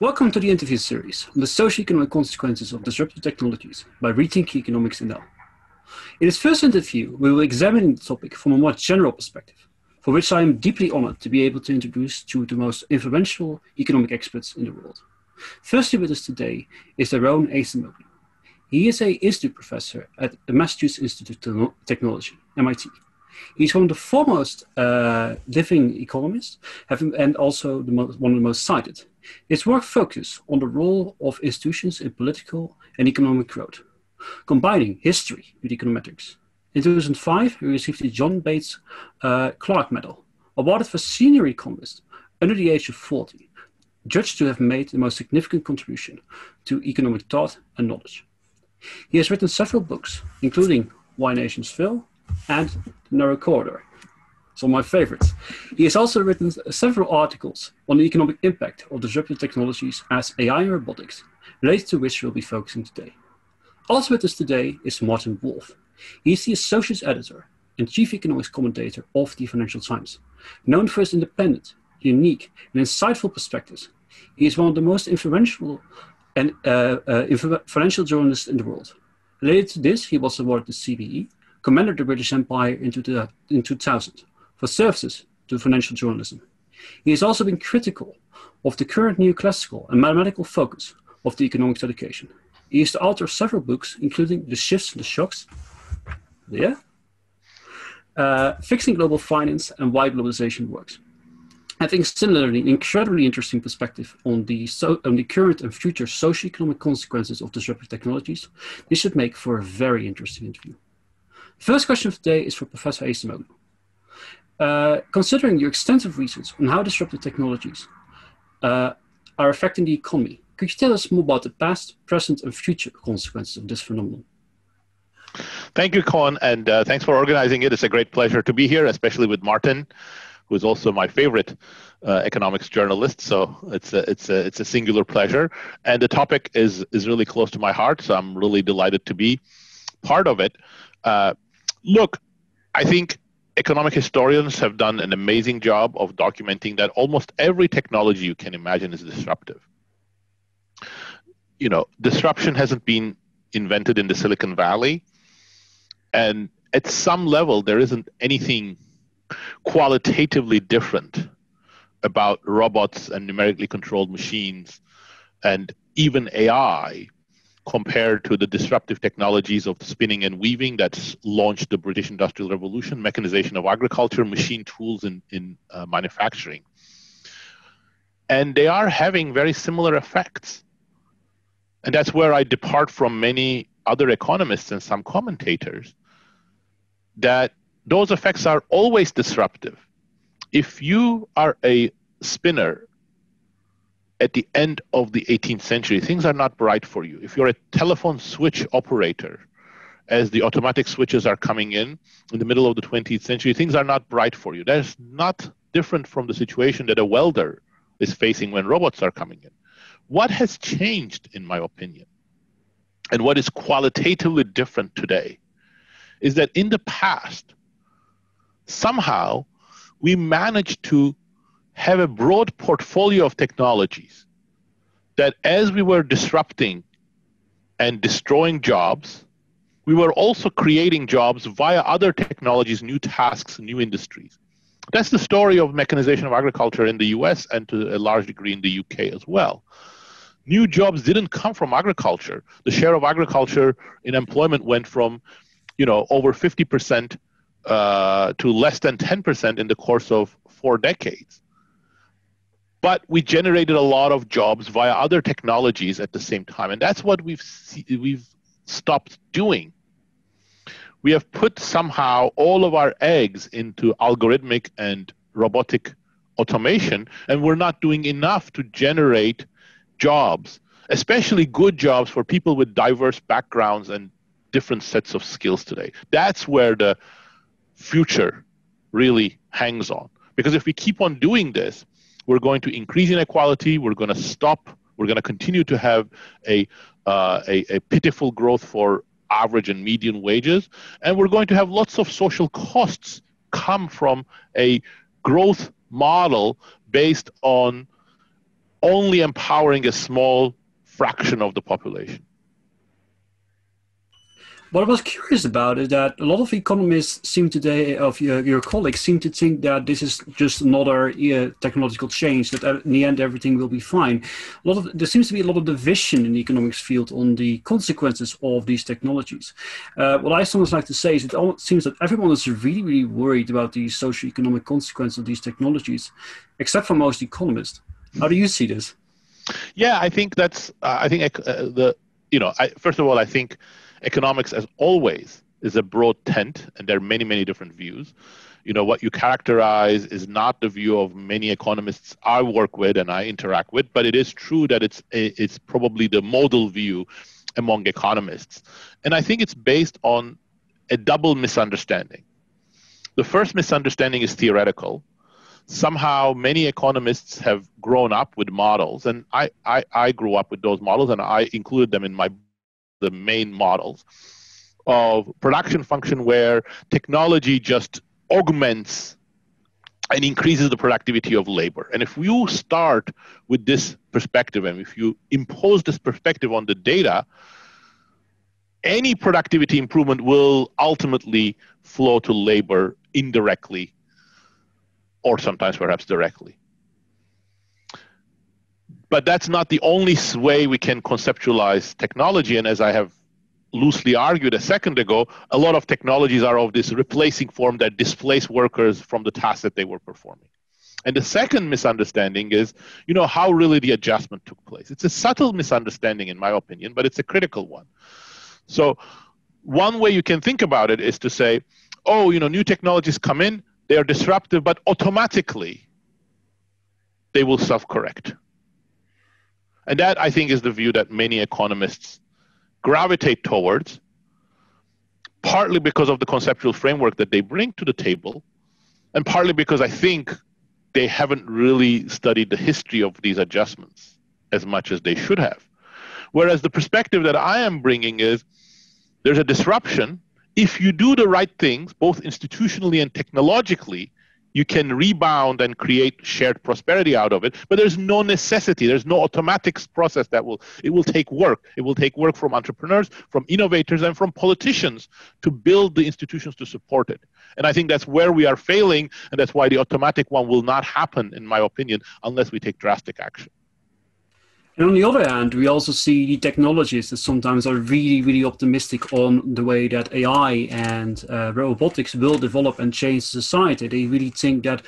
Welcome to the interview series on the socio-economic consequences of disruptive technologies by Rethinking Economics NL. In this first interview, we will examine the topic from a more general perspective, for which I am deeply honored to be able to introduce two of the most influential economic experts in the world. Firstly with us today is Yaron Acemoglu. He is an institute professor at the Massachusetts Institute of Technology, MIT. He's one of the foremost living economists and also one of the most cited. His work focuses on the role of institutions in political and economic growth, combining history with econometrics. In 2005, he received the John Bates Clark Medal, awarded for senior economist under the age of 40, judged to have made the most significant contribution to economic thought and knowledge. He has written several books, including Why Nations Fail and The Narrow Corridor. Some of my favorites. He has also written several articles on the economic impact of disruptive technologies as AI and robotics, related to which we'll be focusing today. Also with us today is Martin Wolf. He is the associate editor and chief economics commentator of the Financial Times. Known for his independent, unique, and insightful perspectives, he is one of the most influential and financial journalists in the world. Related to this, he was awarded the CBE, Commander of the British Empire in 2000, for services to financial journalism. He has also been critical of the current neoclassical and mathematical focus of the economics education. He is the author of several books, including The Shifts and the Shocks, Fixing Global Finance, and Why Globalization Works. I think similarly, an incredibly interesting perspective on the current and future socio-economic consequences of disruptive technologies. This should make for a very interesting interview. The first question of today is for Professor Acemoglu. Considering your extensive research on how disruptive technologies are affecting the economy, could you tell us more about the past, present, and future consequences of this phenomenon? Thank you, Colin, and thanks for organizing it. It's a great pleasure to be here, especially with Martin, who is also my favorite economics journalist. So it's a singular pleasure, and the topic is really close to my heart. So I'm really delighted to be part of it. Look, I think economic historians have done an amazing job of documenting that almost every technology you can imagine is disruptive. You know, disruption hasn't been invented in the Silicon Valley, and at some level, there isn't anything qualitatively different about robots and numerically controlled machines and even AI compared to the disruptive technologies of spinning and weaving that's launched the British Industrial Revolution, mechanization of agriculture, machine tools in manufacturing. And they are having very similar effects. And that's where I depart from many other economists and some commentators, that those effects are always disruptive. If you are a spinner at the end of the 18th century, things are not bright for you. If you're a telephone switch operator, as the automatic switches are coming in the middle of the 20th century, things are not bright for you. That's not different from the situation that a welder is facing when robots are coming in. What has changed, in my opinion, and what is qualitatively different today, is that in the past, somehow we managed to have a broad portfolio of technologies that as we were disrupting and destroying jobs, we were also creating jobs via other technologies, new tasks, new industries. That's the story of mechanization of agriculture in the US and to a large degree in the UK as well. New jobs didn't come from agriculture. The share of agriculture in employment went from, over 50% to less than 10% in the course of 4 decades. But we generated a lot of jobs via other technologies at the same time, and that's what we've stopped doing. We have put somehow all of our eggs into algorithmic and robotic automation, and we're not doing enough to generate jobs, especially good jobs for people with diverse backgrounds and different sets of skills today. That's where the future really hangs on. Because if we keep on doing this, we're going to increase inequality, we're going to continue to have a pitiful growth for average and median wages, and we're going to have lots of social costs come from a growth model based on only empowering a small fraction of the population. What I was curious about is that a lot of economists seem today, of your colleagues, seem to think that this is just another technological change, that in the end everything will be fine. There seems to be a lot of division in the economics field on the consequences of these technologies. What I sometimes like to say is it seems that everyone is really, really worried about the socio-economic consequences of these technologies, except for most economists. How do you see this? Yeah, I think that's, first of all, I think economics, as always, is a broad tent, and there are many, many different views. What you characterize is not the view of many economists I work with and I interact with, but it is true that it's probably the model view among economists. And I think it's based on a double misunderstanding. The first misunderstanding is theoretical. Somehow many economists have grown up with models, and I grew up with those models, and I included them in the main models of production function where technology just augments and increases the productivity of labor. And if you start with this perspective, and if you impose this perspective on the data, any productivity improvement will ultimately flow to labor indirectly, or sometimes perhaps directly. But that's not the only way we can conceptualize technology. And as I have loosely argued a second ago, a lot of technologies are of this replacing form that displace workers from the tasks that they were performing. And the second misunderstanding is, how really the adjustment took place. It's a subtle misunderstanding, in my opinion, but it's a critical one. So one way you can think about it is to say, new technologies come in, they are disruptive, but automatically they will self-correct. And that, I think, is the view that many economists gravitate towards, partly because of the conceptual framework that they bring to the table, and partly because I think they haven't really studied the history of these adjustments as much as they should have. Whereas the perspective that I am bringing is there's a disruption. If you do the right things, both institutionally and technologically, you can rebound and create shared prosperity out of it. But there's no necessity. There's no automatic process it will take work. It will take work from entrepreneurs, from innovators, and from politicians to build the institutions to support it. And I think that's where we are failing, and that's why the automatic one will not happen, in my opinion, unless we take drastic action. And on the other hand, we also see the technologists that sometimes are really, really optimistic on the way that AI and robotics will develop and change society. They really think that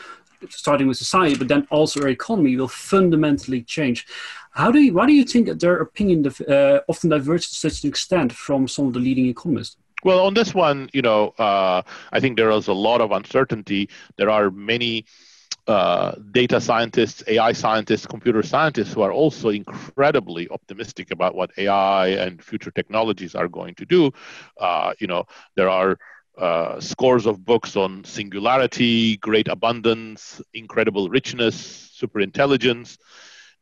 starting with society, but then also our economy will fundamentally change. Why do you think that their opinion often diverges to such an extent from some of the leading economists? Well, on this one, I think there is a lot of uncertainty. There are many data scientists, AI scientists, computer scientists who are also incredibly optimistic about what AI and future technologies are going to do. There are scores of books on singularity, great abundance, incredible richness, superintelligence.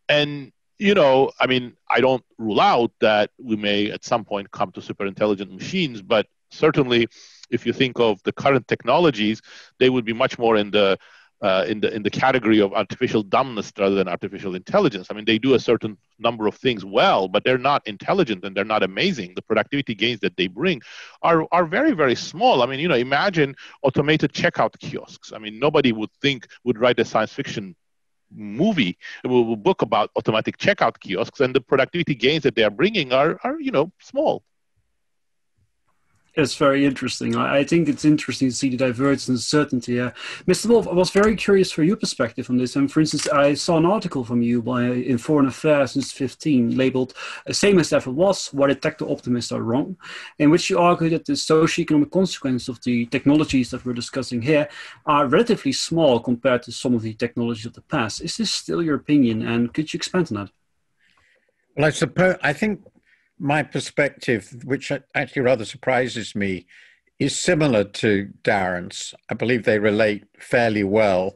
And, I don't rule out that we may at some point come to superintelligent machines, but certainly if you think of the current technologies, they would be much more in the category of artificial dumbness rather than artificial intelligence. They do a certain number of things well, but they're not intelligent and they're not amazing. The productivity gains that they bring are very, very small. Imagine automated checkout kiosks. Nobody would write a science fiction book about automatic checkout kiosks, and the productivity gains that they are bringing are small. It's very interesting. I think it's interesting to see the divergence and certainty. Mr. Wolf, I was very curious for your perspective on this. And for instance, I saw an article from you in Foreign Affairs since 2015 labeled "Same as Ever Was, Why the Techno-Optimists Are Wrong," in which you argue that the socio-economic consequences of the technologies that we're discussing here are relatively small compared to some of the technologies of the past. Is this still your opinion? And could you expand on that? Well, I think my perspective, which actually rather surprises me, is similar to Darren's. I believe they relate fairly well,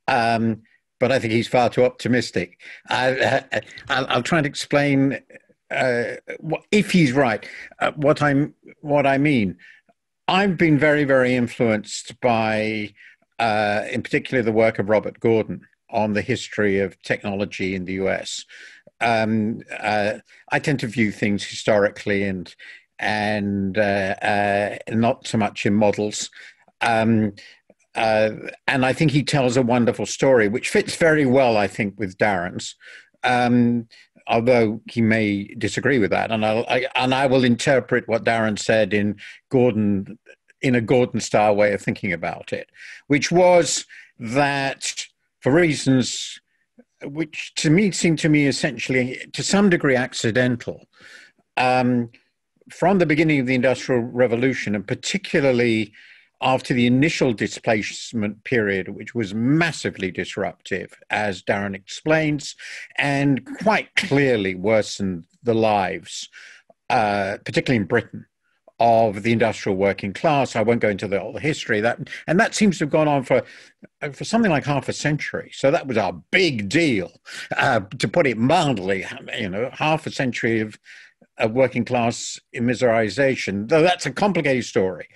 but I think he's far too optimistic. I'll try and explain if he's right, what I mean. I've been very, very influenced by, in particular, the work of Robert Gordon. on the history of technology in the US. I tend to view things historically and not so much in models. And I think he tells a wonderful story, which fits very well, I think, with Darren's. Although he may disagree with that, and I will interpret what Darren said in a Gordon-style way of thinking about it, which was that for reasons which to me seemed to me essentially to some degree accidental, from the beginning of the Industrial Revolution, and particularly after the initial displacement period, which was massively disruptive, as Darren explains, and quite clearly worsened the lives, particularly in Britain, of the industrial working class. I won't go into the whole history. That seems to have gone on for something like half a century. So that was a big deal, to put it mildly. Half a century of working class immiserization, though that's a complicated story.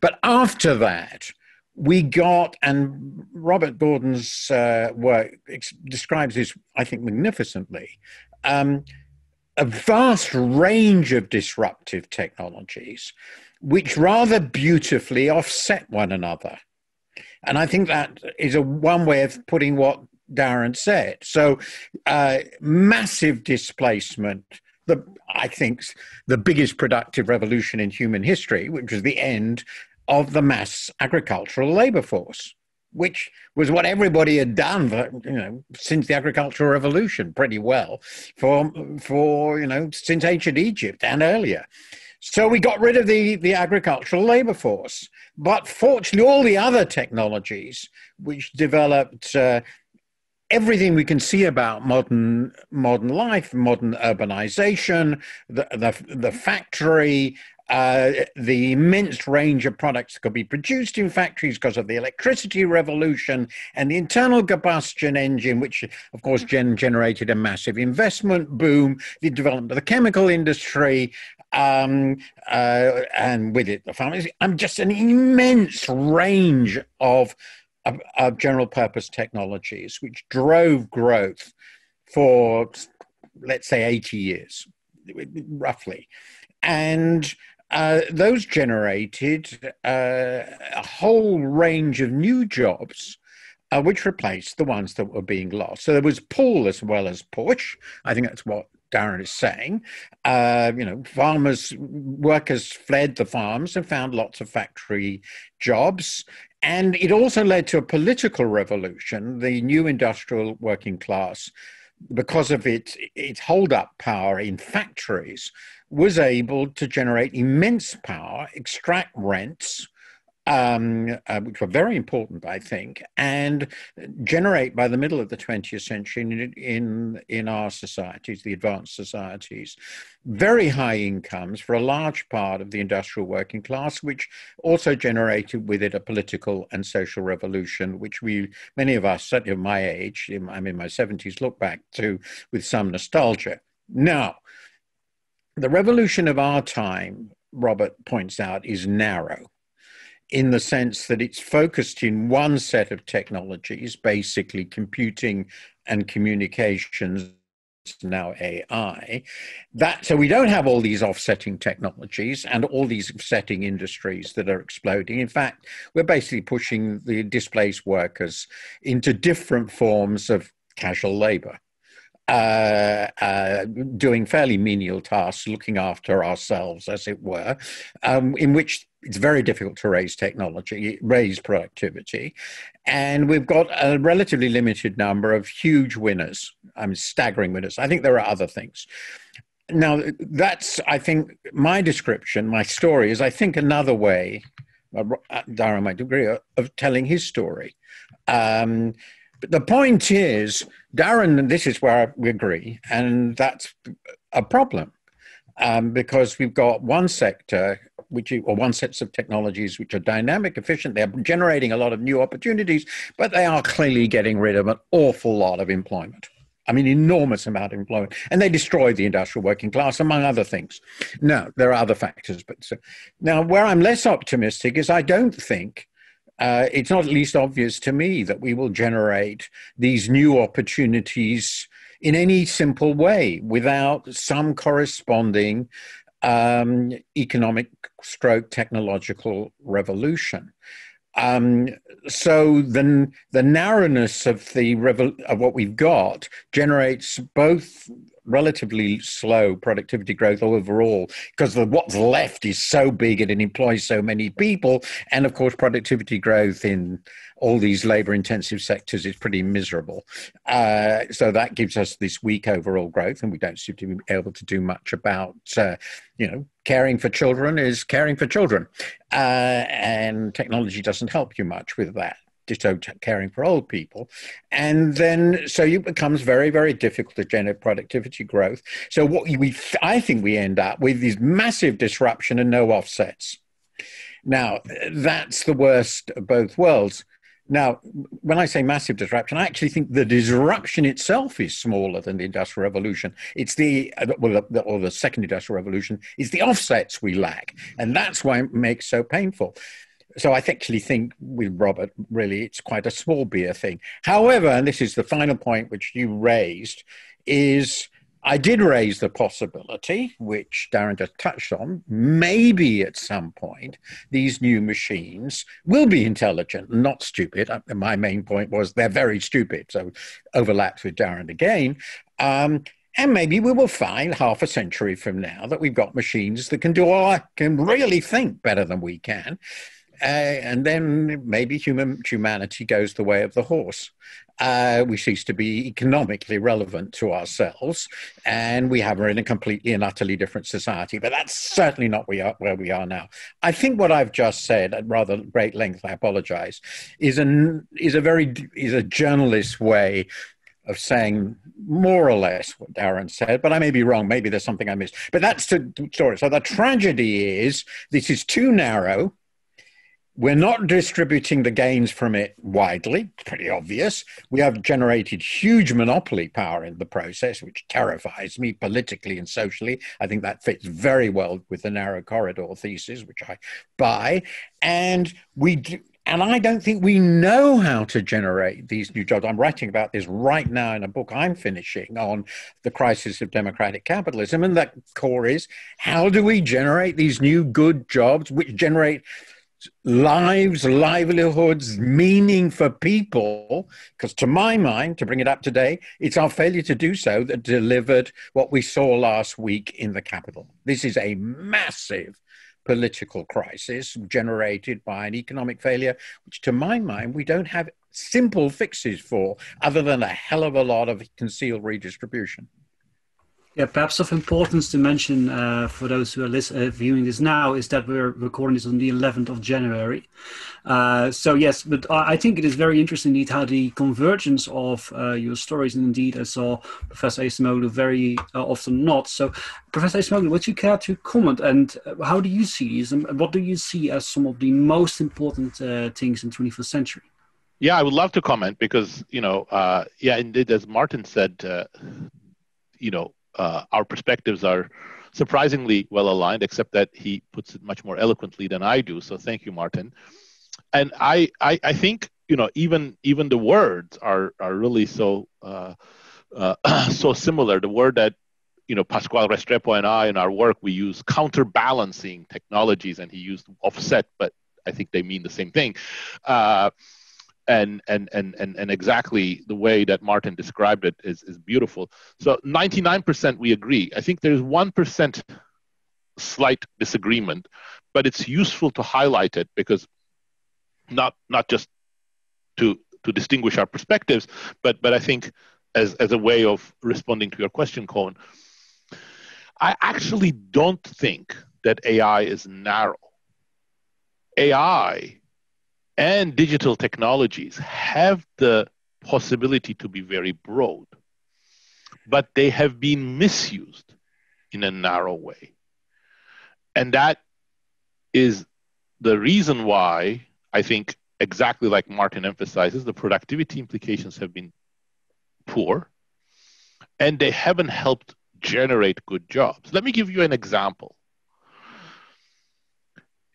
But after that, we got, and Robert Gordon's work describes this, I think, magnificently, a vast range of disruptive technologies, which rather beautifully offset one another. And I think that is one way of putting what Darren said. So massive displacement, I think the biggest productive revolution in human history, which was the end of the mass agricultural labor force, which was what everybody had done for, since the agricultural revolution pretty well for since ancient Egypt and earlier. So we got rid of the agricultural labor force. But fortunately, all the other technologies which developed everything we can see about modern life, modern urbanization, the factory, the immense range of products that could be produced in factories because of the electricity revolution and the internal combustion engine, which of course generated a massive investment boom, the development of the chemical industry, and with it the farmers. Just an immense range of general purpose technologies which drove growth for, let's say, 80 years, roughly. And those generated a whole range of new jobs, which replaced the ones that were being lost. So there was pull as well as push. I think that's what Darren is saying. Workers fled the farms and found lots of factory jobs. And it also led to a political revolution. The new industrial working class, because of its hold-up power in factories, was able to generate immense power, extract rents, which were very important, I think, and generate by the middle of the 20th century in our societies, the advanced societies, very high incomes for a large part of the industrial working class, which also generated with it a political and social revolution, which many of us, certainly of my age, I'm in my 70s, look back to with some nostalgia. Now, the revolution of our time, Robert points out, is narrow, in the sense that it's focused in one set of technologies, basically computing and communications, now AI. So we don't have all these offsetting technologies and all these offsetting industries that are exploding. In fact, we're basically pushing the displaced workers into different forms of casual labor, doing fairly menial tasks, looking after ourselves, as it were, in which it's very difficult to raise productivity. And we've got a relatively limited number of huge winners, staggering winners. I think there are other things. Now, that's, I think, my description, my story is, I think, another way, Darren might agree, of telling his story. But the point is, Darren, and this is where we agree, and that's a problem, because we've got one sector, one sets of technologies which are dynamic, efficient, they're generating a lot of new opportunities, but they are clearly getting rid of an awful lot of employment. Enormous amount of employment, and they destroyed the industrial working class, among other things. Now, there are other factors, but now where I'm less optimistic is I don't think it's not at least obvious to me that we will generate these new opportunities in any simple way without some corresponding economic stroke technological revolution. So then the narrowness of of what we've got generates both relatively slow productivity growth overall because what's left is so big and it employs so many people, and of course productivity growth in all these labor intensive sectors is pretty miserable. So that gives us this weak overall growth, and we don't seem to be able to do much about caring for children is caring for children, and technology doesn't help you much with that. Ditto caring for old people. And then so it becomes very, very difficult to generate productivity growth. So I think we end up with this massive disruption and no offsets. Now, that's the worst of both worlds. Now, when I say massive disruption, I actually think the disruption itself is smaller than the Industrial Revolution. It's the second Industrial Revolution. It's the offsets we lack. And that's why it makes it so painful. So I actually think with Robert, really, it's quite a small beer thing. However, and this is the final point which you raised, is I did raise the possibility, which Darren just touched on, maybe at some point these new machines will be intelligent, not stupid. My main point was they're very stupid, so overlaps with Darren again. And maybe we will find half a century from now that we've got machines that can really think better than we can. And then maybe humanity goes the way of the horse. We cease to be economically relevant to ourselves, and we're in a completely and utterly different society. But that's certainly not where we are now. I think what I've just said at rather great length, I apologize, is a journalist's way of saying more or less what Darren said, but I may be wrong. Maybe there's something I missed. But that's the story. So the tragedy is this is too narrow. We're not distributing the gains from it widely, pretty obvious. We have generated huge monopoly power in the process, which terrifies me politically and socially. I think that fits very well with the narrow corridor thesis, which I buy. And I don't think we know how to generate these new jobs. I'm writing about this right now in a book I'm finishing on the crisis of democratic capitalism. And that core is, how do we generate these new good jobs which generate lives, livelihoods, meaning for people? Because to my mind, to bring it up today, it's our failure to do so that delivered what we saw last week in the Capitol. This is a massive political crisis generated by an economic failure, which to my mind, we don't have simple fixes for, other than a hell of a lot of concealed redistribution. Yeah, perhaps of importance to mention for those who are viewing this now is that we're recording this on the 11th of January. So yes, but I think it is very interesting indeed how the convergence of your stories, and indeed I saw Professor Acemoglu very often not. So Professor Acemoglu, would you care to comment, and how do you see these, and what do you see as some of the most important things in the 21st century? Yeah, I would love to comment because, indeed, as Martin said, our perspectives are surprisingly well aligned, except that he puts it much more eloquently than I do. So thank you, Martin. And I think even the words are really so so similar. The word that Pascual Restrepo and I in our work, we use counterbalancing technologies, and he used offset, but I think they mean the same thing. And exactly the way that Martin described it is beautiful. So 99% we agree. I think there's 1% slight disagreement, but it's useful to highlight it because not just to distinguish our perspectives, but I think as a way of responding to your question, Cohen, I actually don't think that AI is narrow. AI and digital technologies have the possibility to be very broad, but they have been misused in a narrow way. And that is the reason why I think, exactly like Martin emphasizes, the productivity implications have been poor, and they haven't helped generate good jobs. Let me give you an example.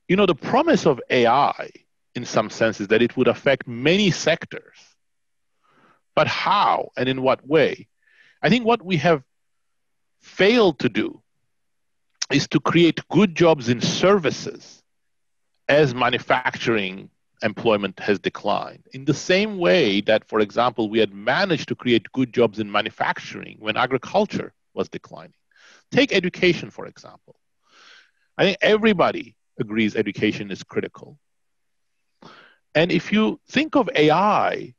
The promise of AI in some senses that it would affect many sectors. But how and in what way? I think what we have failed to do is to create good jobs in services as manufacturing employment has declined. In the same way that, for example, we had managed to create good jobs in manufacturing when agriculture was declining. Take education, for example. I think everybody agrees education is critical. And if you think of AI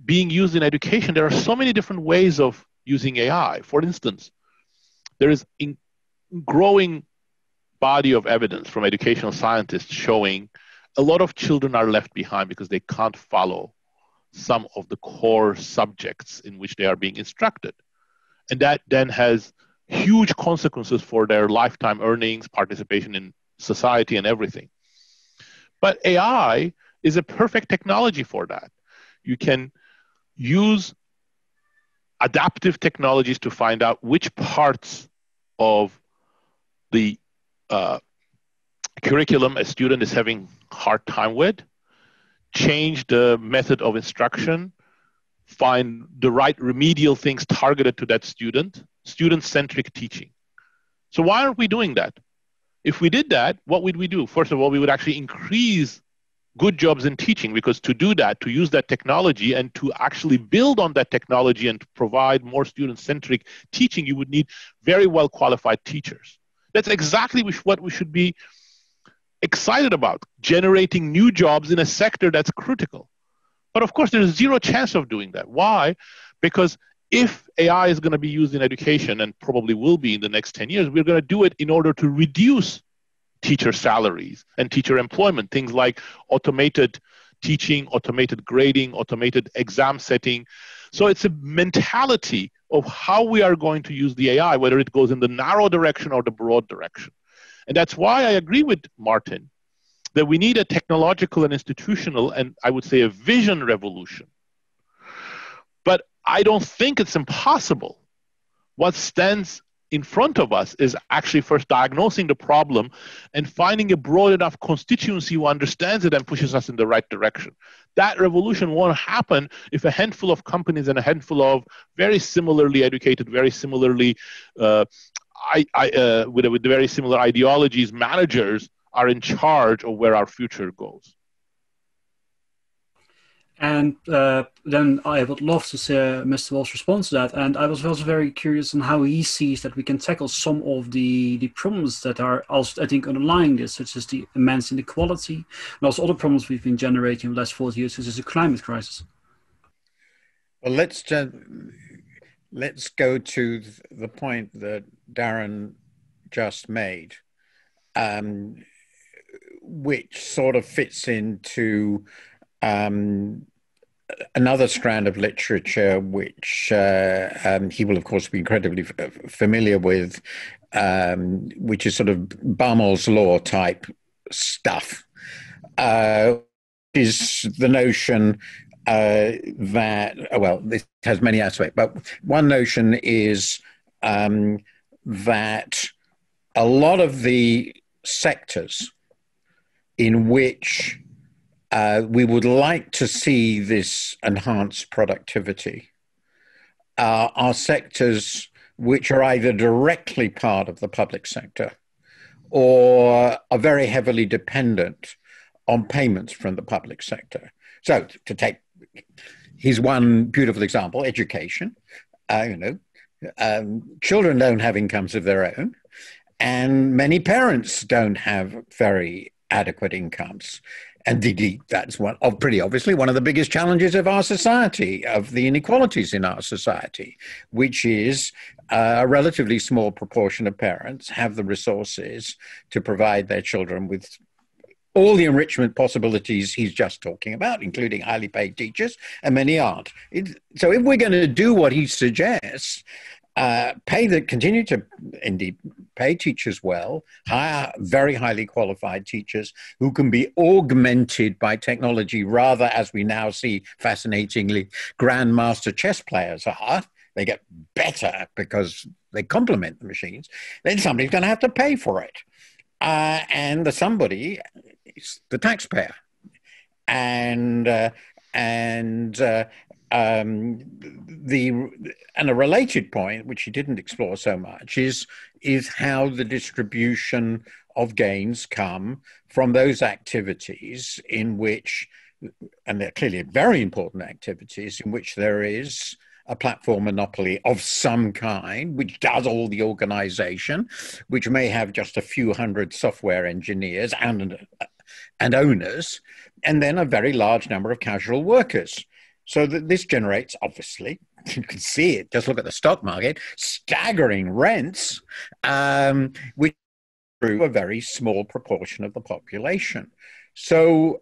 being used in education, there are so many different ways of using AI. For instance, there is a growing body of evidence from educational scientists showing a lot of children are left behind because they can't follow some of the core subjects in which they are being instructed. And that then has huge consequences for their lifetime earnings, participation in society, and everything. But AI is a perfect technology for that. You can use adaptive technologies to find out which parts of the curriculum a student is having a hard time with, change the method of instruction, find the right remedial things targeted to that student-centric teaching. So why aren't we doing that? If we did that, what would we do? First of all, we would actually increase good jobs in teaching, because to do that, to use that technology and to actually build on that technology and to provide more student-centric teaching, you would need very well qualified teachers. That's exactly what we should be excited about, generating new jobs in a sector that's critical. But of course, there's zero chance of doing that. Why? Because if AI is going to be used in education, and probably will be in the next 10 years, we're going to do it in order to reduce teacher salaries and teacher employment, things like automated teaching, automated grading, automated exam setting. So it's a mentality of how we are going to use the AI, whether it goes in the narrow direction or the broad direction. And that's why I agree with Martin that we need a technological and institutional, and I would say a vision revolution. But I don't think it's impossible. What stands in front of us is actually first diagnosing the problem and finding a broad enough constituency who understands it and pushes us in the right direction. That revolution won't happen if a handful of companies and a handful of very similarly educated, very similarly with very similar ideologies, managers are in charge of where our future goes. And then I would love to see Mr. Walsh's response to that. And I was also very curious on how he sees that we can tackle some of the problems that are also, I think, underlying this, such as the immense inequality, and also other problems we've been generating in the last 40 years, such as the climate crisis. Well, let's go to the point that Darren just made, which sort of fits into another strand of literature, which he will, of course, be incredibly familiar with, which is sort of Baumol's law type stuff, is the notion that, well, this has many aspects, but one notion is that a lot of the sectors in which we would like to see this enhanced productivity are sectors which are either directly part of the public sector or are very heavily dependent on payments from the public sector. So to take, here's one beautiful example, education. Children don't have incomes of their own, and many parents don't have very adequate incomes. And indeed, that's pretty obviously one of the biggest challenges of our society, of the inequalities in our society, which is a relatively small proportion of parents have the resources to provide their children with all the enrichment possibilities he's just talking about, including highly paid teachers, and many aren't. So if we're going to do what he suggests, continue to indeed pay teachers well, hire very highly qualified teachers who can be augmented by technology rather, as we now see fascinatingly, grandmaster chess players are. They get better because they complement the machines. Then somebody's going to have to pay for it. And the somebody is the taxpayer. and and the and a related point, which he didn't explore so much, is how the distribution of gains come from those activities in which, and they're clearly very important activities, in which there is a platform monopoly of some kind, which does all the organization, which may have just a few hundred software engineers and owners, and then a very large number of casual workers. So that this generates, obviously, you can see it, just look at the stock market, staggering rents, which through a very small proportion of the population. So,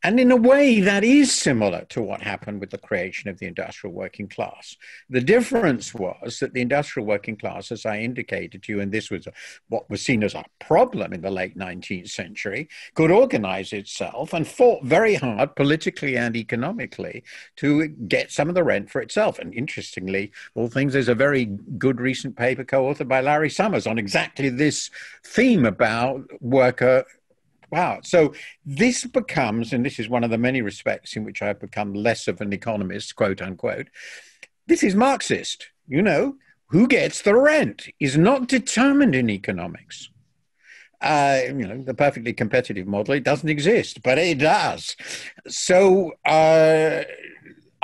and in a way, that is similar to what happened with the creation of the industrial working class. The difference was that the industrial working class, as I indicated to you, and this was what was seen as a problem in the late 19th century, could organize itself and fought very hard politically and economically to get some of the rent for itself. And interestingly, all things, there's a very good recent paper co-authored by Larry Summers on exactly this theme about worker. Wow. So this becomes, and this is one of the many respects in which I've become less of an economist, quote unquote, this is Marxist. You know, who gets the rent is not determined in economics. The perfectly competitive model, it doesn't exist, but it does. So I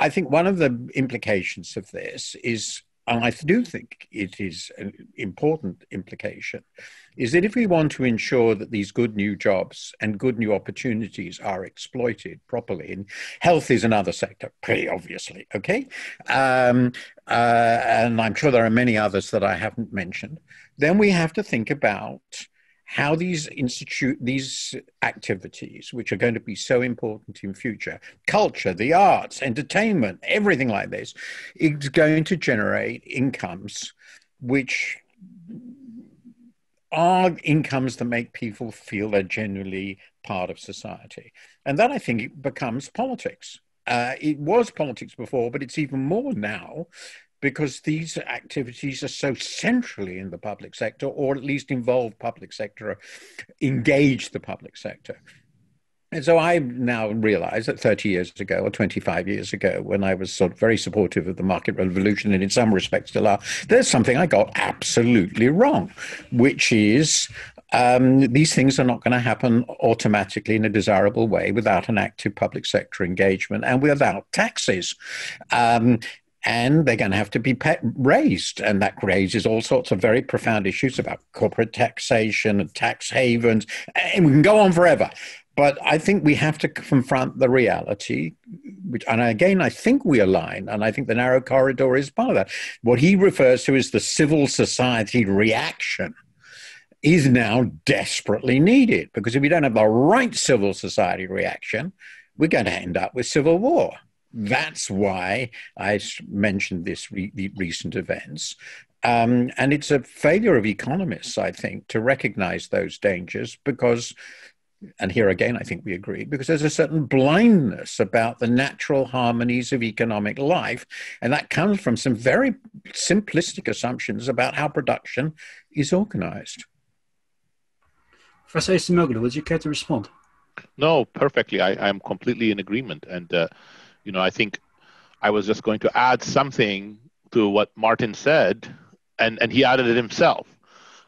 think one of the implications of this is, and I do think it is an important implication, is that if we want to ensure that these good new jobs and good new opportunities are exploited properly, and health is another sector, pretty obviously, okay? And I'm sure there are many others that I haven't mentioned, then we have to think about how these activities, which are going to be so important in future, culture, the arts, entertainment, everything like this, is going to generate incomes which are incomes that make people feel they're genuinely part of society. And that, I think, it becomes politics. It was politics before, but it's even more now, because these activities are so centrally in the public sector, or at least involve public sector, engage the public sector. And so I now realize that 30 years ago or 25 years ago, when I was sort of very supportive of the market revolution, and in some respects still are, there's something I got absolutely wrong, which is these things are not going to happen automatically in a desirable way without an active public sector engagement and without taxes. And they're going to have to be raised. And that raises all sorts of very profound issues about corporate taxation and tax havens. And we can go on forever. But I think we have to confront the reality, and again, I think we align, and I think the narrow corridor is part of that. What he refers to as the civil society reaction is now desperately needed, because if we don't have the right civil society reaction, we're going to end up with civil war. That's why I mentioned the recent events. And it's a failure of economists, I think, to recognize those dangers, because, and here again, I think we agree, because there's a certain blindness about the natural harmonies of economic life. And that comes from some very simplistic assumptions about how production is organized. Professor Acemoglu, would you care to respond? No, perfectly. I'm completely in agreement. And, I think I was just going to add something to what Martin said, and he added it himself.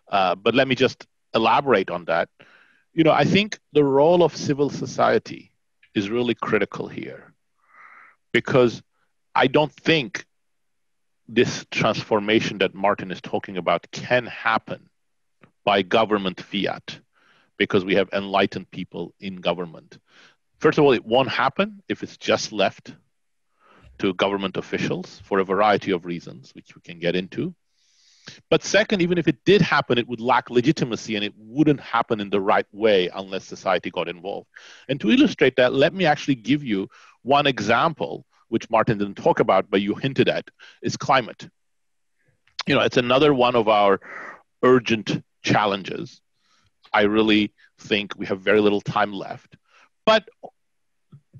But let me just elaborate on that. I think the role of civil society is really critical here, because I don't think this transformation that Martin is talking about can happen by government fiat, because we have enlightened people in government. First of all, it won't happen if it's just left to government officials for a variety of reasons, which we can get into. But second, even if it did happen, it would lack legitimacy, and it wouldn't happen in the right way unless society got involved. And to illustrate that, let me actually give you one example, which Martin didn't talk about, but you hinted at, is climate. It's another one of our urgent challenges. I really think we have very little time left. But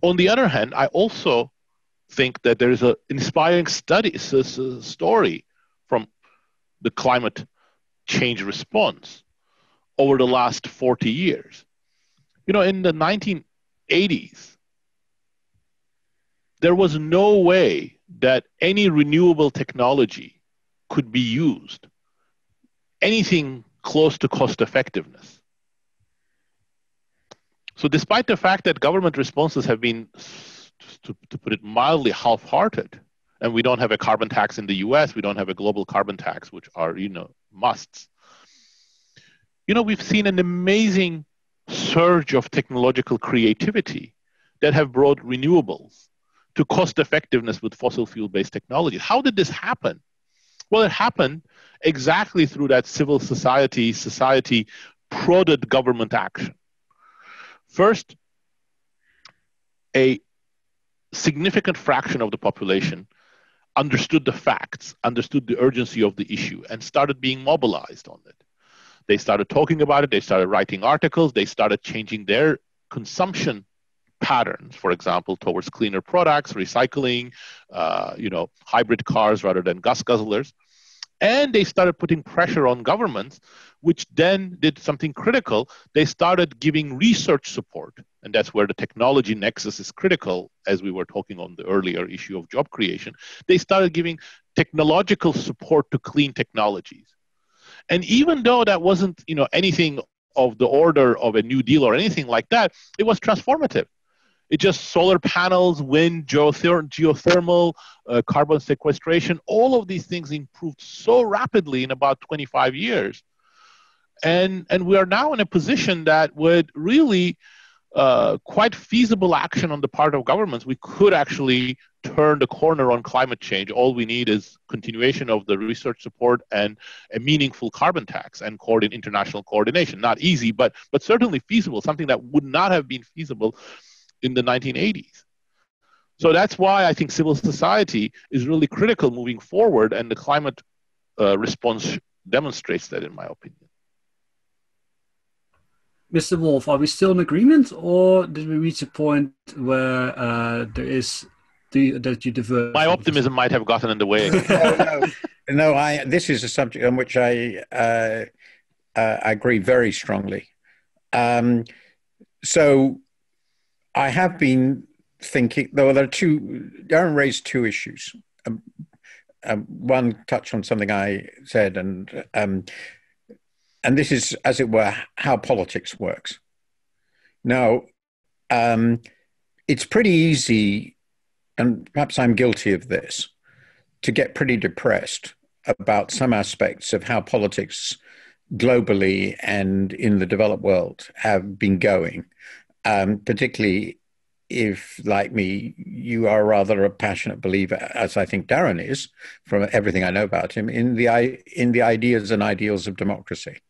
on the other hand, I also think that there is an inspiring story from the climate change response over the last 40 years. In the 1980s 1980s, there was no way that any renewable technology could be used, anything close to cost effectiveness. So despite the fact that government responses have been, to put it mildly, half-hearted, and we don't have a carbon tax in the US, we don't have a global carbon tax, which are, musts. We've seen an amazing surge of technological creativity that have brought renewables to cost effectiveness with fossil fuel-based technology. How did this happen? Well, it happened exactly through that civil society prodded government action. First, a significant fraction of the population understood the facts, understood the urgency of the issue, and started being mobilized on it. They started talking about it, they started writing articles, they started changing their consumption patterns, for example, towards cleaner products, recycling, hybrid cars rather than gas guzzlers. And they started putting pressure on governments, which then did something critical. They started giving research support. And that's where the technology nexus is critical, as we were talking on the earlier issue of job creation. They started giving technological support to clean technologies. And even though that wasn't, anything of the order of a New Deal or anything like that, it was transformative. It just solar panels, wind, geothermal, carbon sequestration, all of these things improved so rapidly in about 25 years. And we are now in a position that with really quite feasible action on the part of governments, we could actually turn the corner on climate change. All we need is continuation of the research support and a meaningful carbon tax and international coordination. Not easy, but certainly feasible, something that would not have been feasible in the 1980s. So that's why I think civil society is really critical moving forward, and the climate response demonstrates that, in my opinion. Mr. Wolf, are we still in agreement, or did we reach a point where that you diverge? My optimism might have gotten in the way. No, this is a subject on which I agree very strongly. So I have been thinking, though Darren raised two issues. One touched on something I said, and this is, as it were, how politics works. Now, it's pretty easy, and perhaps I'm guilty of this, to get pretty depressed about some aspects of how politics globally and in the developed world have been going. Particularly if, like me, you are rather a passionate believer, as I think Darren is, from everything I know about him, in the ideas and ideals of democracy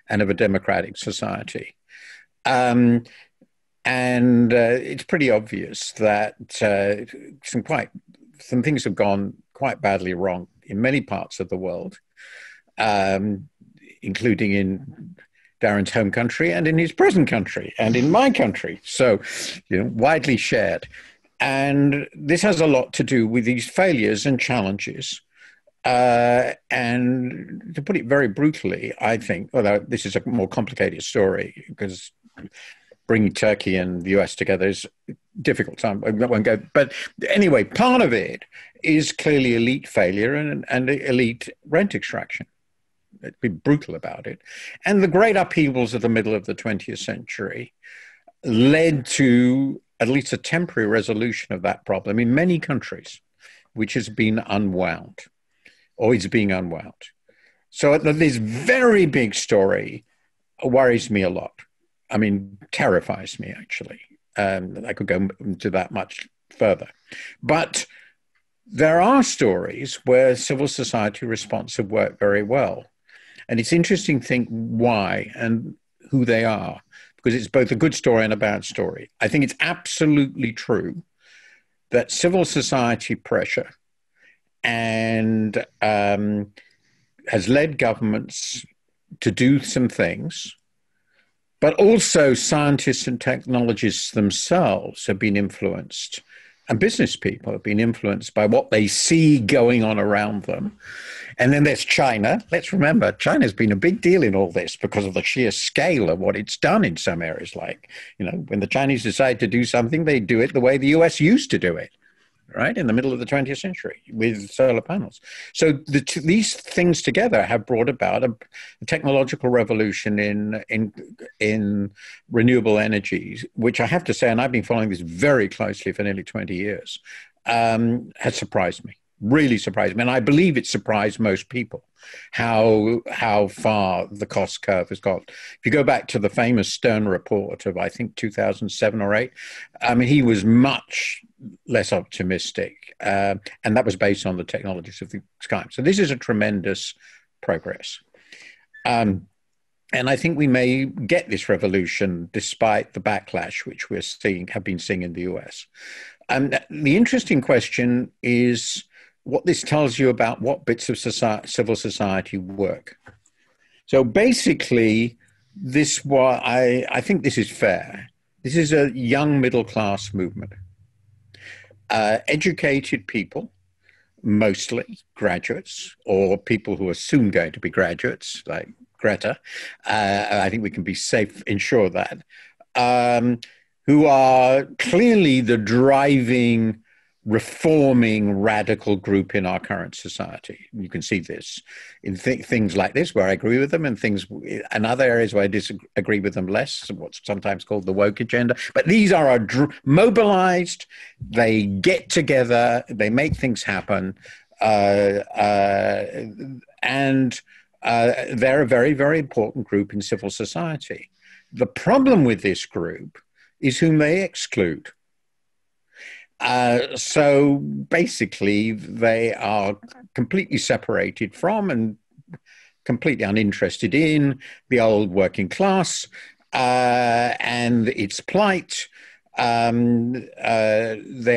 and of a democratic society. And it's pretty obvious that some things have gone quite badly wrong in many parts of the world, including in Darren's home country and in his present country and in my country. So, widely shared. And this has a lot to do with these failures and challenges. And to put it very brutally, I think, although this is a more complicated story, because bringing Turkey and the US together is difficult. So I won't go. But anyway, part of it is clearly elite failure and elite rent extraction. Be brutal about it. And the great upheavals of the middle of the 20th century led to at least a temporary resolution of that problem in many countries, which has been unwound, or is being unwound. So this very big story worries me a lot. I mean, terrifies me, actually. I could go into that much further. But there are stories where civil society response have worked very well. And it's interesting to think why and who they are, because it's both a good story and a bad story. I think it's absolutely true that civil society pressure and has led governments to do some things, but also scientists and technologists themselves have been influenced and business people have been influenced by what they see going on around them. And then there's China. Let's remember, China's been a big deal in all this because of the sheer scale of what it's done in some areas. Like, when the Chinese decide to do something, they do it the way the US used to do it, right? In the middle of the 20th century with solar panels. So these things together have brought about a technological revolution in renewable energies, which I have to say, and I've been following this very closely for nearly 20 years, has surprised me. Really surprised me, and I believe it surprised most people how far the cost curve has got. If you go back to the famous Stern report of, I think, 2007 or 8, I mean, he was much less optimistic, and that was based on the technologies of the sky. So this is a tremendous progress. And I think we may get this revolution despite the backlash which have been seeing in the US. The interesting question is what this tells you about what bits of civil society work. So basically, I think this is fair. This is a young middle class movement. Educated people, mostly graduates or people who are soon going to be graduates, like Greta. I think we can be safe, ensure that, who are clearly the driving, reforming radical group in our current society. You can see this in things like this where I agree with them, and other areas where I disagree with them less, what's sometimes called the woke agenda. But these are mobilized, they get together, they make things happen, and they're a very, very important group in civil society. The problem with this group is whom they exclude. So basically, they are completely separated from and completely uninterested in the old working class and its plight. They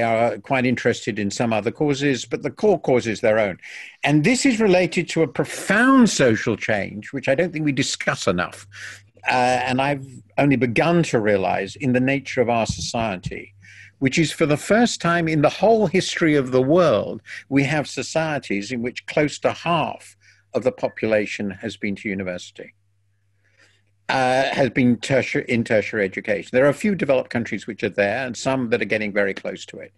are quite interested in some other causes, but the core cause is their own. And this is related to a profound social change, which I don't think we discuss enough. And I've only begun to realize in the nature of our society, which is for the first time in the whole history of the world, we have societies in which close to half of the population has been to university, has been in tertiary education. There are a few developed countries which are there and some that are getting very close to it.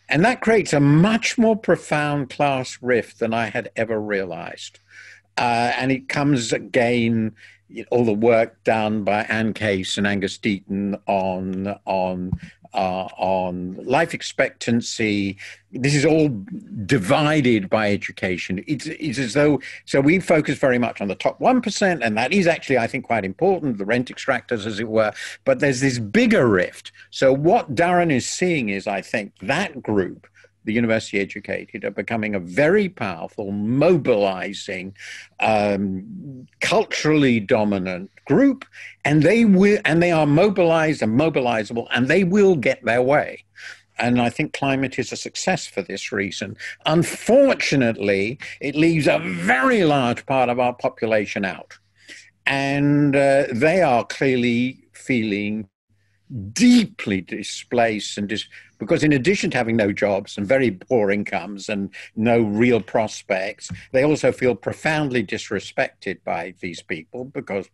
And that creates a much more profound class rift than I had ever realized. And it comes again, all the work done by Anne Case and Angus Deaton on life expectancy. This is all divided by education. It's as though, so we focus very much on the top 1%, and that is actually, I think, quite important, the rent extractors, as it were, but there's this bigger rift. So what Darren is seeing is, I think, that group, the university educated, are becoming a very powerful, mobilizing, culturally dominant group, and they are mobilized and mobilizable, and they will get their way. And I think climate is a success for this reason. Unfortunately, it leaves a very large part of our population out, and they are clearly feeling deeply displaced because in addition to having no jobs and very poor incomes and no real prospects, they also feel profoundly disrespected by these people because,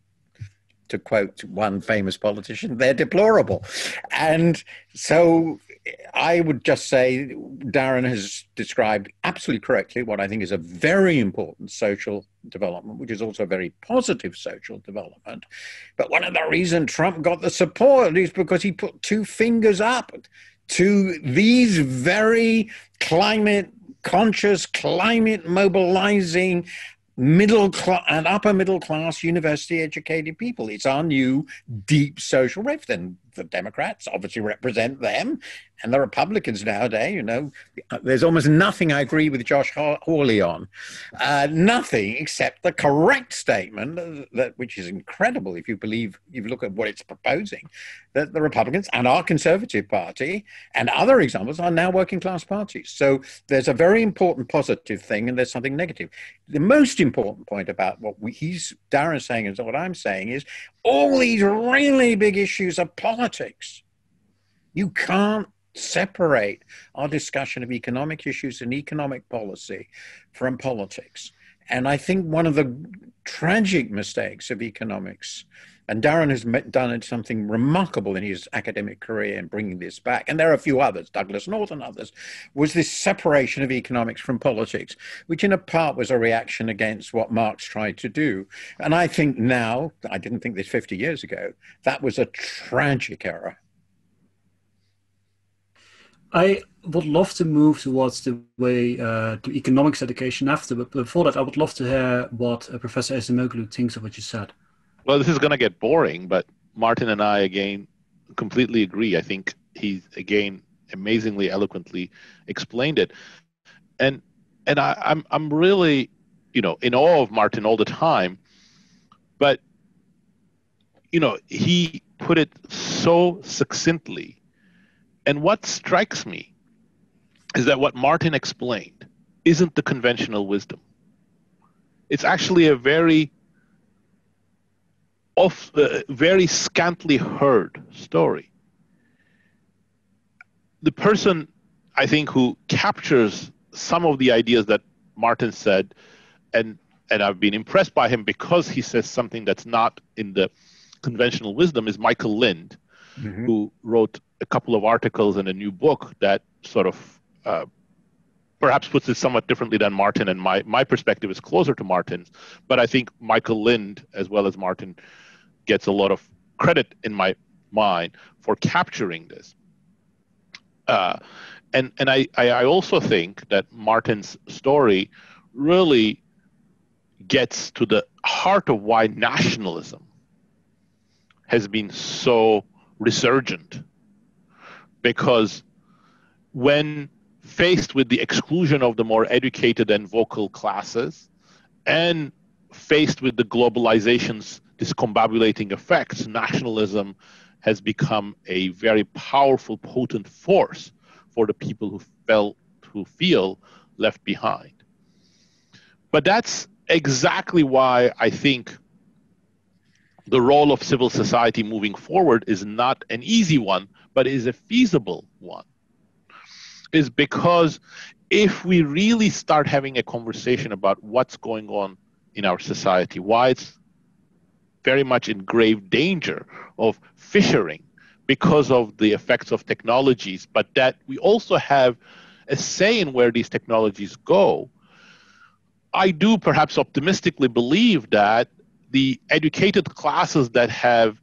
to quote one famous politician, they're deplorable. And so I would just say Darren has described absolutely correctly what I think is a very important social development, which is also a very positive social development. But one of the reasons Trump got the support is because he put two fingers up to these very climate conscious, climate mobilizing, middle class and upper middle class university educated people. It's our new deep social rift, and the Democrats obviously represent them, and the Republicans nowadays, there's almost nothing I agree with Josh Hawley on, nothing except the correct statement which is incredible if you look at what it's proposing, that the Republicans and our Conservative Party and other examples are now working class parties. So there's a very important positive thing and there's something negative. The most important point about what Darren's saying and what I'm saying is all these really big issues of politics. You can't separate our discussion of economic issues and economic policy from politics. And I think one of the tragic mistakes of economics, and Darren has done something remarkable in his academic career in bringing this back, and there are a few others, Douglas North and others, was this separation of economics from politics, which in a part was a reaction against what Marx tried to do. And I think now, I didn't think this 50 years ago, that was a tragic error. I would love to move towards the way to economics education after, but before that, I would love to hear what Professor Acemoglu thinks of what you said. Well, this is going to get boring, but Martin and I, again, completely agree. I think he's, again, amazingly eloquently explained it. And I'm really, in awe of Martin all the time. But, he put it so succinctly. And what strikes me is that what Martin explained isn't the conventional wisdom. It's actually a very scantily heard story. The person, I think, who captures some of the ideas that Martin said, and I've been impressed by him because he says something that's not in the conventional wisdom, is Michael Lind, who wrote a couple of articles and a new book that sort of perhaps puts it somewhat differently than Martin, and my perspective is closer to Martin's. But I think Michael Lind, as well as Martin, gets a lot of credit in my mind for capturing this. And I also think that Martin's story really gets to the heart of why nationalism has been so resurgent. Because when faced with the exclusion of the more educated and vocal classes, and faced with the globalization's discombobulating effects, nationalism has become a very powerful, potent force for the people who feel left behind. But that's exactly why I think the role of civil society moving forward is not an easy one, but is a feasible one. Is because if we really start having a conversation about what's going on in our society, why it's very much in grave danger of fissuring because of the effects of technologies, but that we also have a say in where these technologies go, I do perhaps optimistically believe that the educated classes that have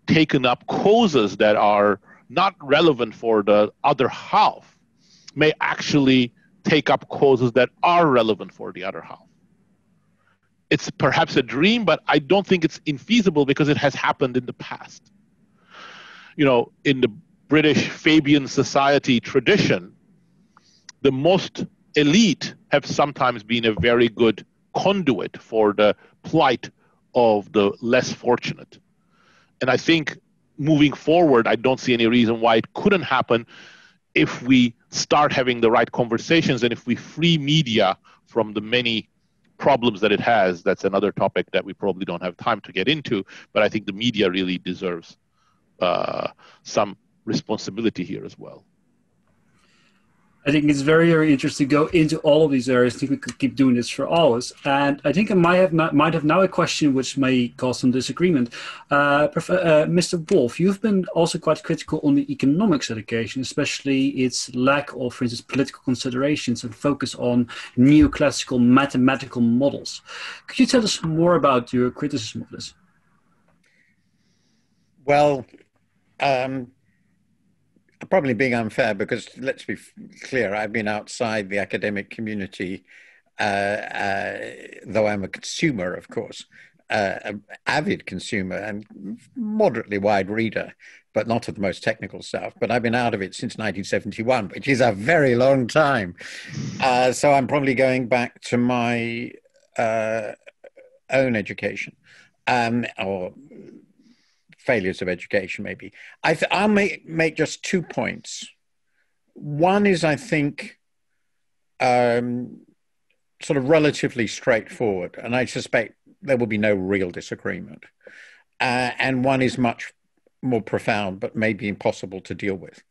taken up causes that are not relevant for the other half may actually take up causes that are relevant for the other half. It's perhaps a dream, but I don't think it's infeasible because it has happened in the past. In the British Fabian society tradition, the most elite have sometimes been a very good conduit for the plight of the less fortunate. And I think moving forward, I don't see any reason why it couldn't happen if we start having the right conversations and if we free media from the many problems that it has. That's another topic that we probably don't have time to get into, but I think the media really deserves some responsibility here as well. I think it's very, very interesting to go into all of these areas. I think we could keep doing this for hours. And I think I might have now a question which may cause some disagreement. Mr. Wolf, you've been also quite critical on the economics education, especially its lack of, for instance, political considerations and focus on neoclassical mathematical models. Could you tell us more about your criticism of this? Well, probably being unfair because let's be clear, I've been outside the academic community, though I'm a consumer, of course, an avid consumer and moderately wide reader, but not of the most technical stuff. But I've been out of it since 1971, which is a very long time. So I'm probably going back to my own education or failures of education, maybe. I'll make just 2 points. One is, I think, sort of relatively straightforward, and I suspect there will be no real disagreement. And one is much more profound, but maybe impossible to deal with.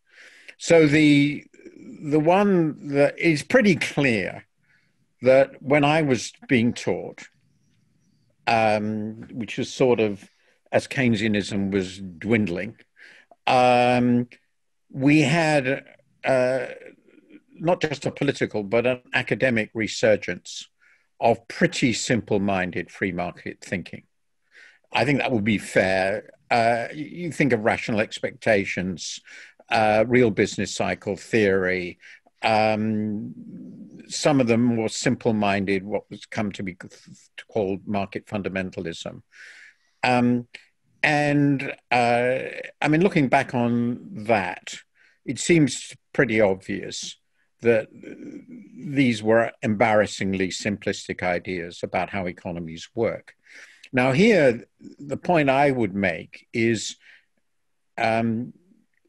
So the one that is pretty clear that when I was being taught, which was sort of as Keynesianism was dwindling, we had not just a political but an academic resurgence of pretty simple-minded free market thinking. I think that would be fair. You think of rational expectations, real business cycle theory, some of them more simple-minded, what was come to be called market fundamentalism. I mean, looking back on that, it seems pretty obvious that these were embarrassingly simplistic ideas about how economies work. Now here, the point I would make is in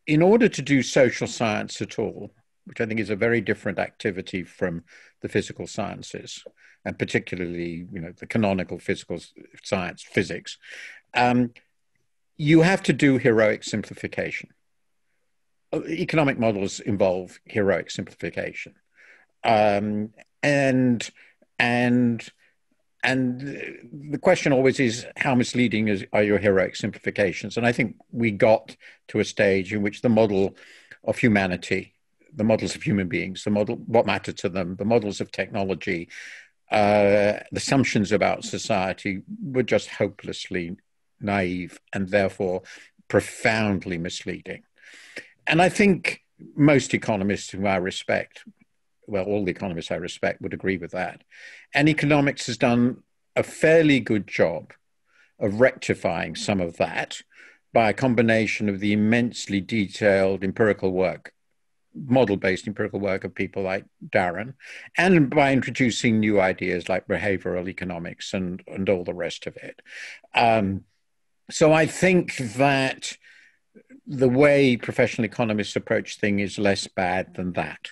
order to do social science at all, which I think is a very different activity from the physical sciences, and particularly, the canonical physical science, physics, you have to do heroic simplification. Economic models involve heroic simplification, and the question always is, how misleading are your heroic simplifications? And I think we got to a stage in which the model of humanity, the models of human beings, the model, what mattered to them, the models of technology, the assumptions about society were just hopelessly naive and therefore profoundly misleading. And I think most economists whom I respect, well, all the economists I respect would agree with that. And economics has done a fairly good job of rectifying some of that by a combination of the immensely detailed empirical work, model-based empirical work of people like Darren, and by introducing new ideas like behavioral economics and all the rest of it. So I think that the way professional economists approach things is less bad than that,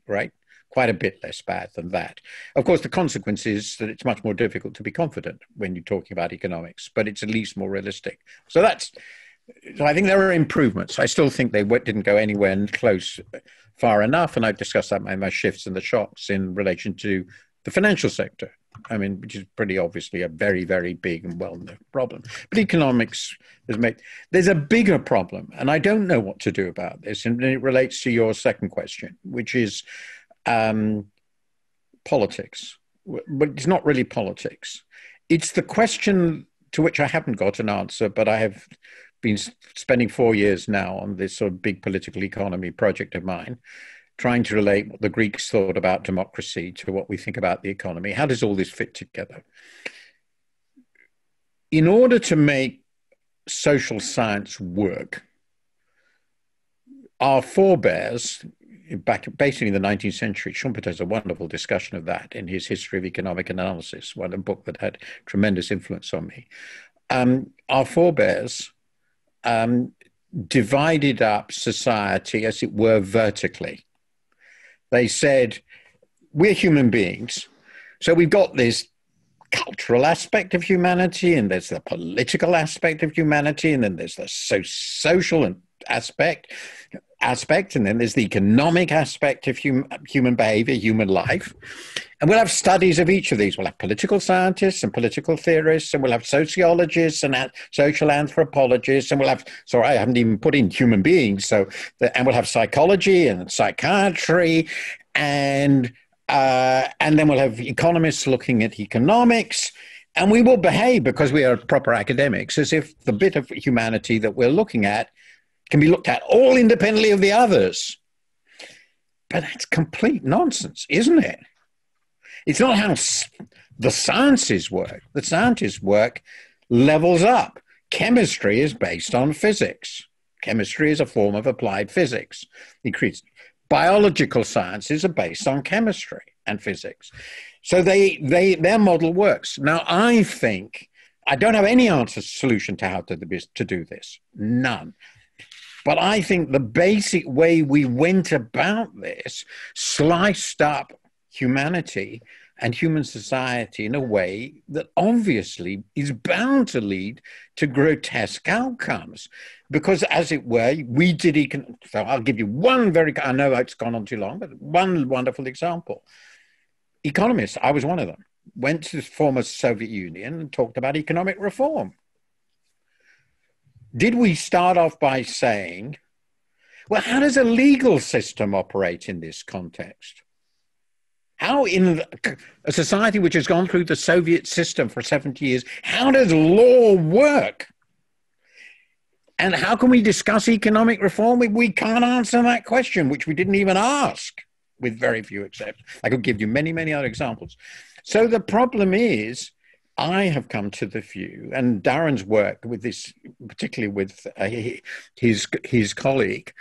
right? Quite a bit less bad than that. Of course, the consequence is that it's much more difficult to be confident when you're talking about economics, but it's at least more realistic. So I think there are improvements. I still think they didn't go anywhere close far enough, and I've discussed that in my shifts and the shocks in relation to the financial sector. I mean, which is pretty obviously a very, very big and well-known problem. But economics there's a bigger problem, and I don't know what to do about this. And it relates to your second question, which is politics. But it's not really politics. It's the question to which I haven't got an answer, but I have been spending 4 years now on this sort of big political economy project of mine, trying to relate what the Greeks thought about democracy to what we think about the economy. How does all this fit together? In order to make social science work, our forebears, back basically in the 19th century, Schumpeter has a wonderful discussion of that in his History of Economic Analysis, a book that had tremendous influence on me. Our forebears divided up society, as it were, vertically. They said, we're human beings, so we've got this cultural aspect of humanity, and there's the political aspect of humanity, and then there's the social aspect, and then there's the economic aspect of human behavior, human life. And we'll have studies of each of these. We'll have political scientists and political theorists, and we'll have sociologists and social anthropologists, and we'll have, sorry, I haven't even put in human beings. And we'll have psychology and psychiatry, and then we'll have economists looking at economics, and we will behave, because we are proper academics, as if the bit of humanity that we're looking at can be looked at all independently of the others. But that's complete nonsense, isn't it? It's not how the sciences work. The sciences work levels up. Chemistry is based on physics. Chemistry is a form of applied physics. Biological sciences are based on chemistry and physics. So their model works. Now, I think, I don't have any solution to how to do this. None. But I think the basic way we went about this sliced up humanity and human society in a way that obviously is bound to lead to grotesque outcomes. Because, as it were, we did. So I'll give you one I know it's gone on too long, but one wonderful example. Economists, I was one of them, went to the former Soviet Union and talked about economic reform. Did we start off by saying, well, how does a legal system operate in this context? How, in a society which has gone through the Soviet system for 70 years, how does law work? And how can we discuss economic reform if we can't answer that question, which we didn't even ask, with very few exceptions? I could give you many, many other examples. So the problem is, I have come to the view, and Darren's work with this, particularly with his colleague,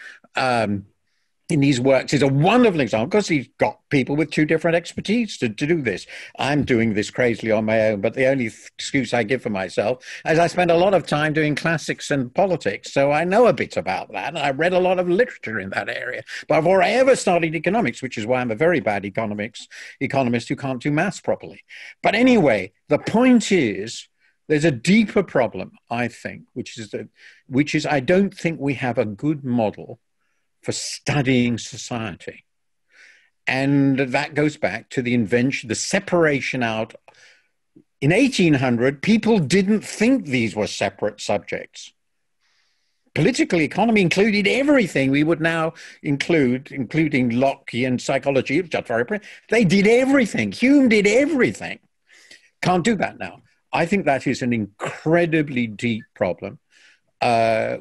in these works is a wonderful example because he's got people with two different expertise to do this. I'm doing this crazily on my own, but the only excuse I give for myself is I spend a lot of time doing classics and politics, so I know a bit about that, and I read a lot of literature in that area. But before I ever studied economics, which is why I'm a very bad economist who can't do maths properly. But anyway, the point is, there's a deeper problem, I think, which is I don't think we have a good model for studying society. And that goes back to the invention, the separation out. In 1800, people didn't think these were separate subjects. Political economy included everything we would now include, including Lockean psychology. It was just very, they did everything. Hume did everything. Can't do that now. I think that is an incredibly deep problem.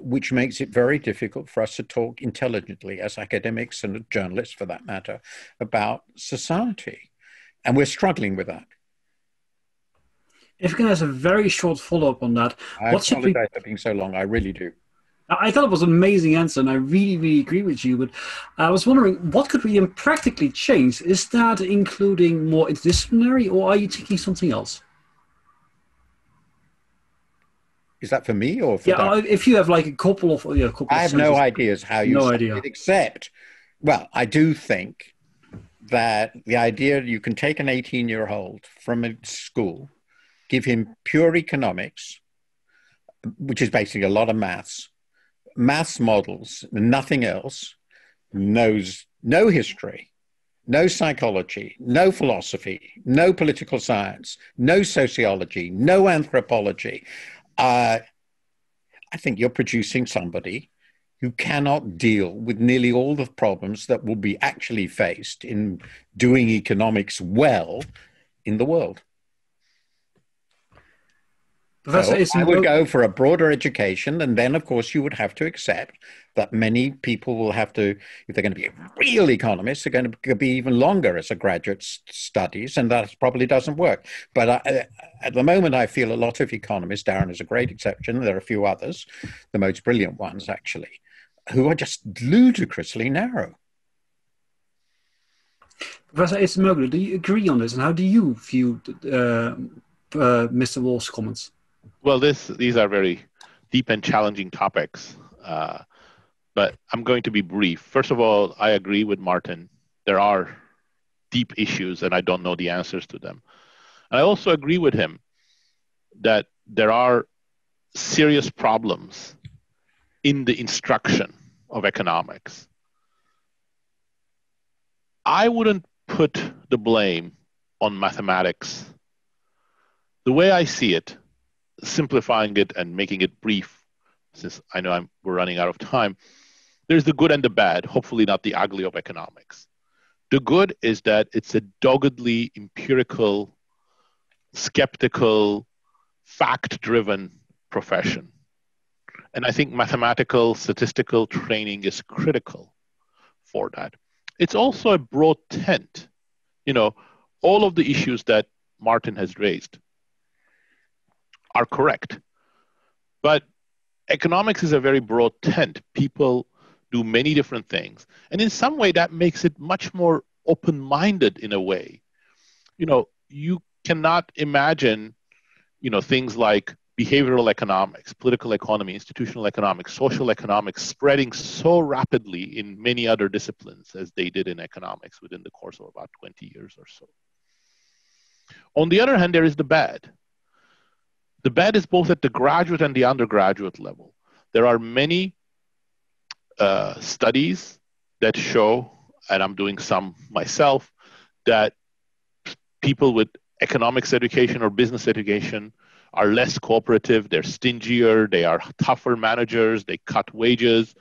Which makes it very difficult for us to talk intelligently as academics and journalists, for that matter, about society. And we're struggling with that. If I can ask a very short follow-up on that. I apologize for being so long. I really do. I thought it was an amazing answer, and I really, really agree with you. But I was wondering, what could we practically change? Is that including more interdisciplinary, or are you thinking something else? Is that for me or for Darren? If you have like a couple of I have no ideas how you say it, except, well, I do think that the idea you can take an 18-year-old from a school, give him pure economics, which is basically a lot of maths models, nothing else, knows no history, no psychology, no philosophy, no political science, no sociology, no anthropology. I think you're producing somebody who cannot deal with nearly all the problems that will be actually faced in doing economics well in the world. So I would go for a broader education, and then, of course, you would have to accept that many people will have to, if they're going to be real economists, they're going to be even longer as a graduate studies, and that probably doesn't work. But at the moment, I feel a lot of economists, Darren is a great exception, there are a few others, the most brilliant ones, actually, who are just ludicrously narrow. Professor Acemoglu, do you agree on this, and how do you view Mr. Wolf's comments? Well, these are very deep and challenging topics, but I'm going to be brief. First of all, I agree with Martin. There are deep issues, and I don't know the answers to them. And I also agree with him that there are serious problems in the instruction of economics. I wouldn't put the blame on mathematics. The way I see it, simplifying it and making it brief, since I know we're running out of time, there's the good and the bad, hopefully not the ugly of economics. The good is that it's a doggedly empirical, skeptical, fact-driven profession. And I think mathematical, statistical training is critical for that. It's also a broad tent. You know, all of the issues that Martin has raised are correct. But economics is a very broad tent. People do many different things. And in some way, that makes it much more open-minded in a way. You know, you cannot imagine, you know, things like behavioral economics, political economy, institutional economics, social economics spreading so rapidly in many other disciplines as they did in economics within the course of about 20 years or so. On the other hand, there is the bad. The bad is both at the graduate and the undergraduate level. There are many studies that show, and I'm doing some myself, that people with economics education or business education are less cooperative, they're stingier, they are tougher managers, they cut wages.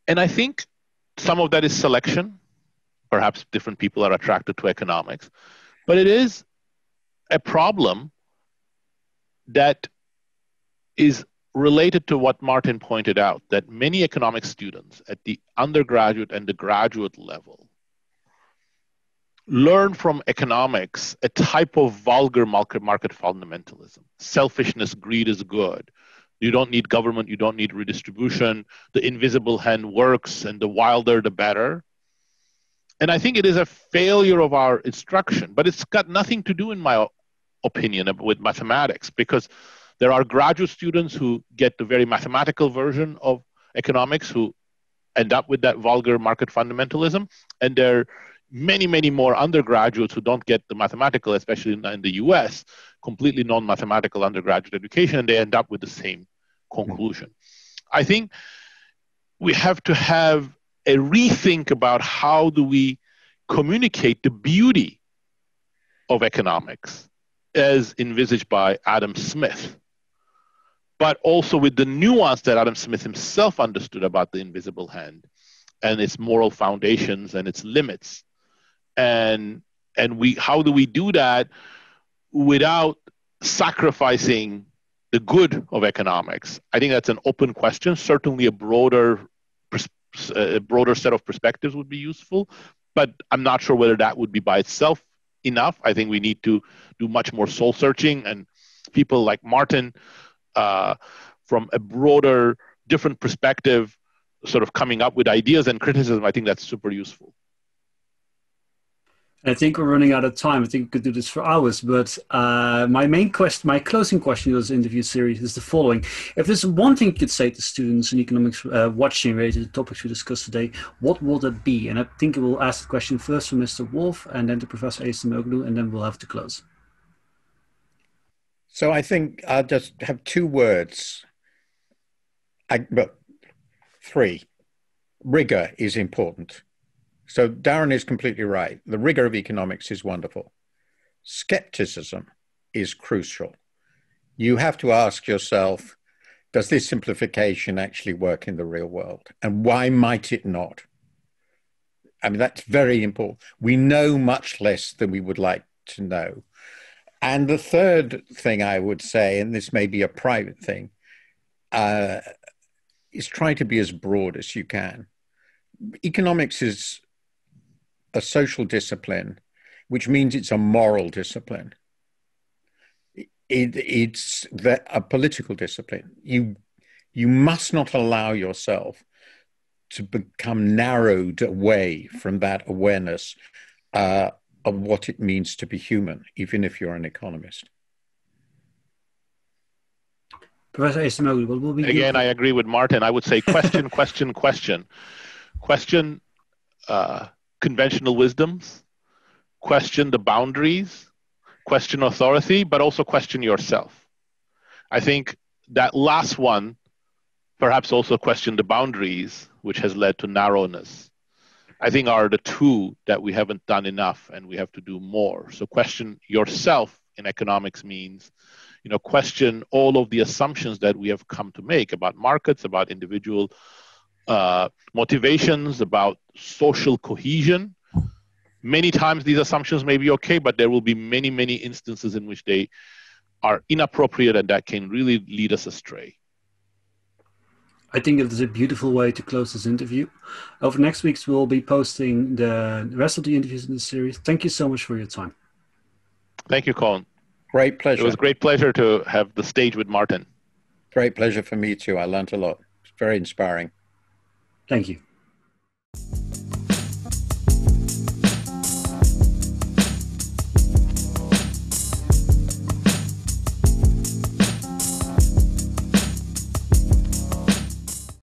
And I think some of that is selection. Perhaps different people are attracted to economics, but it is a problem that is related to what Martin pointed out, that many economics students at the undergraduate and the graduate level learn from economics a type of vulgar market fundamentalism. Selfishness, greed is good. You don't need government, you don't need redistribution. The invisible hand works, and the wilder, the better. And I think it is a failure of our instruction, but it's got nothing to do, in my opinion, with mathematics, because there are graduate students who get the very mathematical version of economics who end up with that vulgar market fundamentalism, and there are many, many more undergraduates who don't get the mathematical, especially in the US, completely non-mathematical undergraduate education, and they end up with the same conclusion. I think we have to have a rethink about how do we communicate the beauty of economics as envisaged by Adam Smith, but also with the nuance that Adam Smith himself understood about the invisible hand and its moral foundations and its limits. And how do we do that without sacrificing the good of economics? I think that's an open question. Certainly a broader set of perspectives would be useful, but I'm not sure whether that would be by itself enough. I think we need to do much more soul searching, and people like Martin from a broader, different perspective, sort of coming up with ideas and criticism, I think that's super useful. I think we're running out of time. I think we could do this for hours, but my closing question of this interview series is the following. If there's one thing you could say to students in economics watching related to the topics we discussed today, what would it be? And I think we'll ask the question first to Mr. Wolf and then to Professor Acemoglu, and then we'll have to close. So I think I'll just have two words, but three. Rigor is important. So Darren is completely right. The rigor of economics is wonderful. Skepticism is crucial. You have to ask yourself, does this simplification actually work in the real world? And why might it not? I mean, that's very important. We know much less than we would like to know. And the third thing I would say, and this may be a private thing, is try to be as broad as you can. Economics is a social discipline, which means it's a moral discipline. It's a political discipline. You must not allow yourself to become narrowed away from that awareness of what it means to be human, even if you're an economist. Professor Acemoglu, what will be Again, I agree with Martin. I would say question, question, question. Question conventional wisdoms, question the boundaries, question authority, but also question yourself. I think that last one, perhaps also question the boundaries, which has led to narrowness, I think are the two that we haven't done enough and we have to do more. So question yourself in economics means, question all of the assumptions that we have come to make about markets, about individual motivations, about social cohesion. Many times these assumptions may be okay, but there will be many, many instances in which they are inappropriate and that can really lead us astray. I think it is a beautiful way to close this interview. Over next week, we'll be posting the rest of the interviews in this series. Thank you so much for your time. Thank you, Colin. Great pleasure. It was a great pleasure to have the stage with Martin. Great pleasure for me too. I learned a lot. It's very inspiring. Thank you.